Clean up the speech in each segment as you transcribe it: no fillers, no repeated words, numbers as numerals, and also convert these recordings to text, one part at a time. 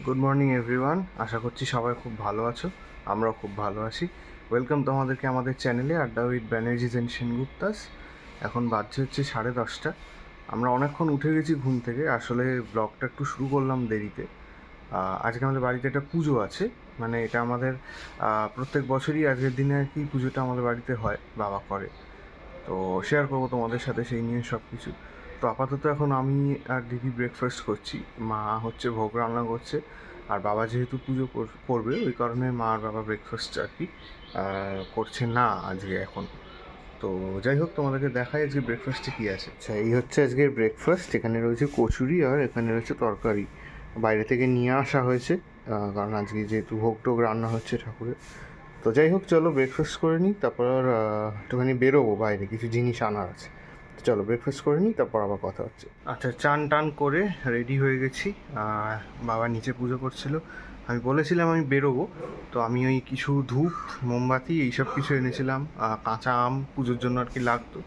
Good morning everyone, আশা করছি সবাই খুব ভালো আছো। আমরাও খুব ভালো আছি। ওয়েলকাম তোমাদেরকে আমাদের চ্যানেলে আড্ডা উইথ ব্যানার্জিস অ্যান্ড সেনগুপ্তাস। এখন বাজছে হচ্ছে 10:30। আমরা অনেকক্ষণ উঠে গেছি ঘুম থেকে। আসলে ব্লগটা একটু শুরু করলাম দেরিতে। আজকে আমাদের বাড়িতে একটা পুজো আছে, মানে এটা আমাদের প্রত্যেক বছরই আজকের দিনে আর কি পুজোটা আমাদের বাড়িতে হয়, বাবা করে। তো শেয়ার করবো তোমাদের সাথে সেই নিয়ে সব কিছু। তো আপাতত এখন আমি আর দিদি ব্রেকফাস্ট করছি, মা হচ্ছে ভোগ রান্না করছে, আর বাবা যেহেতু পুজো করবে ওই কারণে মা আর বাবা ব্রেকফাস্ট আর কি করছে না আজকে এখন। তো যাই হোক, তোমাদেরকে দেখাই আজকে ব্রেকফাস্টে কী আছে। আচ্ছা, এই হচ্ছে আজকের ব্রেকফাস্ট। এখানে রয়েছে কচুরি আর এখানে রয়েছে তরকারি, বাইরে থেকে নিয়ে আসা হয়েছে কারণ আজকে যেহেতু ভোগ টোগ রান্না হচ্ছে ঠাকুরের। তো যাই হোক, চলো ব্রেকফাস্ট করে নিই, তারপর একটুখানি বেরোবো, বাইরে কিছু জিনিস আনার আছে। তো চলো ব্রেকফাস্ট করে নিই, তারপর আবার কথা হচ্ছে। আচ্ছা, চান টান করে রেডি হয়ে গেছি। বাবা নিচে পুজো করছিল, আমি বলেছিলাম আমি বেরোবো, তো আমি ওই কিছু ধূপ, মোমবাতি এইসব কিছু এনেছিলাম, কাঁচা আম পুজোর জন্য আর কি লাগতো,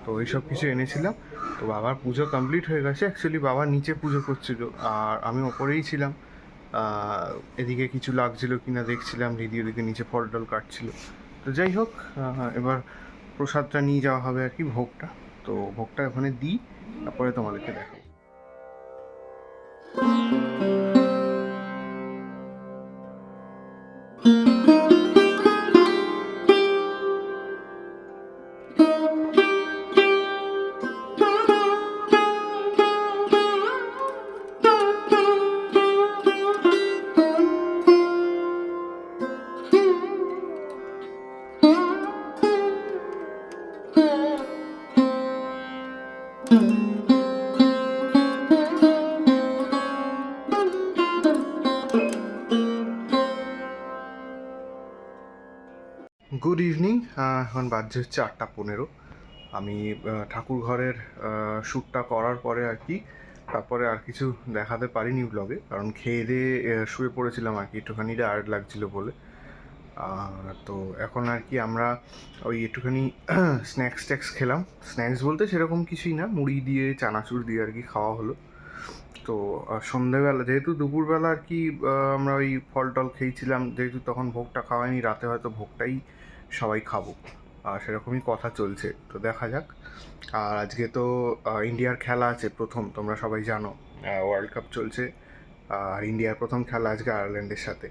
তো এইসব কিছু এনেছিলাম। তো বাবার পুজো কমপ্লিট হয়ে গেছে। অ্যাকচুয়ালি বাবা নিচে পুজো করছিল আর আমি ওপরেই ছিলাম। এদিকে কিছু লাগছিল কিনা দেখছিলাম, দিদি ওদিকে নিচে ফল টল কাটছিল। তো যাই হোক, এবার প্রসাদটা নিয়ে যাওয়া হবে আর কি, ভোগটা। তো ভোগটা ওখানে দিই, তারপরে তোমাদেরকে দেখাবো। Good evening. এখন বাজছে হচ্ছে 8:15। আমি ঠাকুর ঘরের শ্যুটটা করার পরে আর কি, তারপরে আর কিছু দেখাতে পারিনি ব্লগে, কারণ খেয়ে দিয়ে শুয়ে পড়েছিলাম আর কি, একটুখানি টায়ার্ড লাগছিল বলে। তো এখন আর কি আমরা ওই একটুখানি স্ন্যাক্স ট্যাক্স খেলাম। স্ন্যাক্স বলতে সেরকম কিছুই না, মুড়ি দিয়ে চানাচুর দিয়ে আর কি খাওয়া হলো। তো সন্ধেবেলা যেহেতু দুপুরবেলা আর কি আমরা ওই ফল টল খেয়েছিলাম, যেহেতু তখন ভোগটা খাওয়াইনি, রাতে হয়তো ভোগটাই সবাই খাবো, আর সেরকমই কথা চলছে। তো দেখা যাক। আর আজকে তো ইন্ডিয়ার খেলা আছে প্রথম, তোমরা সবাই জানো ওয়ার্ল্ড কাপ চলছে, আর ইন্ডিয়ার প্রথম খেলা আজকে আয়ারল্যান্ডের সাথে।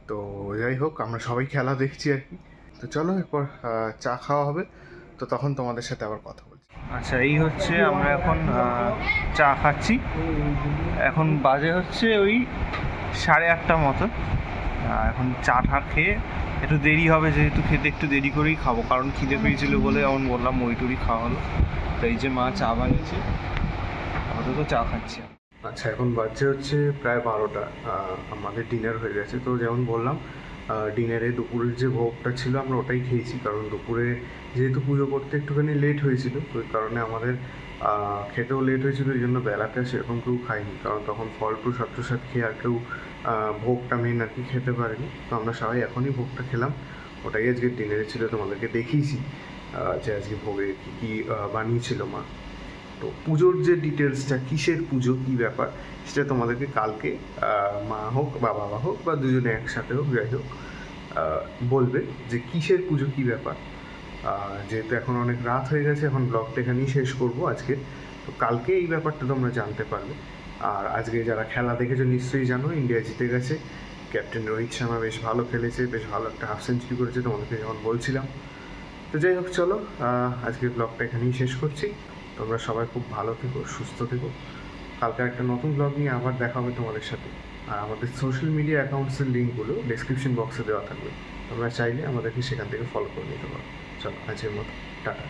তো যাই হোক, আমরা সবাই খেলা দেখছি আর কি। তো চলো এরপর চা খাওয়া হবে, তো তখন তোমাদের সাথে আবার কথা বলছি। আচ্ছা, এই হচ্ছে আমরা এখন চা খাচ্ছি। এখন বাজে হচ্ছে ওই 8:30 মতো। এখন চা টা খেয়ে একটু দেরি হবে, যেহেতু খেতে একটু দেরি করেই খাবো, কারণ খিদে পেয়েছিল বলে যেমন বললাম মুড়ি টুড়ি খাওয়া হলো। তো এই যে মা চা বানিয়েছে, অন্তত চা খাচ্ছি। আচ্ছা, এখন বাজছে হচ্ছে প্রায় 12টা। আমাদের ডিনার হয়ে গেছে। তো যেমন বললাম, ডিনারে দুপুরের যে ভোগটা ছিল আমরা ওটাই খেয়েছি, কারণ দুপুরে যেহেতু পুজো করতে একটুখানি লেট হয়েছিল, তো ওই কারণে আমাদের খেতেও লেট হয়েছিল, এই জন্য বেলাতে সেরকম কেউ খাইনি, কারণ তখন ফল প্রসাদ প্রসাদ খেয়ে আর কেউ ভোগটা মেন আর কি খেতে পারেনি। তো আমরা সবাই এখনই ভোগটা খেলাম, ওটাই আজকে ডিনারে ছিল। তোমাদেরকে দেখিয়েছি যে আজকে ভোগে কী কী বানিয়েছিল মা। তো পুজোর যে ডিটেলসটা, কিসের পুজো কী ব্যাপার, সেটা তোমাদেরকে কালকে মা হোক বা বাবা হোক বা দুজনে একসাথে হোক, যাই হোক বলবে যে কিসের পুজো কী ব্যাপার। যেহেতু এখন অনেক রাত হয়ে গেছে, এখন ব্লগটা এখানেই শেষ করবো আজকে। তো কালকে এই ব্যাপারটা তোমরা জানতে পারবে। আর আজকে যারা খেলা দেখেছো নিশ্চয়ই জানো, ইন্ডিয়া জিতে গেছে। ক্যাপ্টেন রোহিত শর্মা বেশ ভালো খেলেছে, বেশ ভালো একটা হাফ সেঞ্চুরি করেছে, তোমাদেরকে যেমন বলছিলাম। তো যাই হোক, চলো আজকের ব্লগটা এখানেই শেষ করছি। তোমরা সবাই খুব ভালো থেকো, সুস্থ থেকো। কালকে একটা নতুন ব্লগ নিয়ে আবার দেখা হবে তোমাদের সাথে। আর আমাদের সোশ্যাল মিডিয়া অ্যাকাউন্টসের লিঙ্কগুলো ডিসক্রিপশন বক্সে দেওয়া থাকবে, তোমরা চাইলে আমাদেরকে সেখান থেকে ফলো করে নিতে পারো। চলো, আজকের মতো টাটা।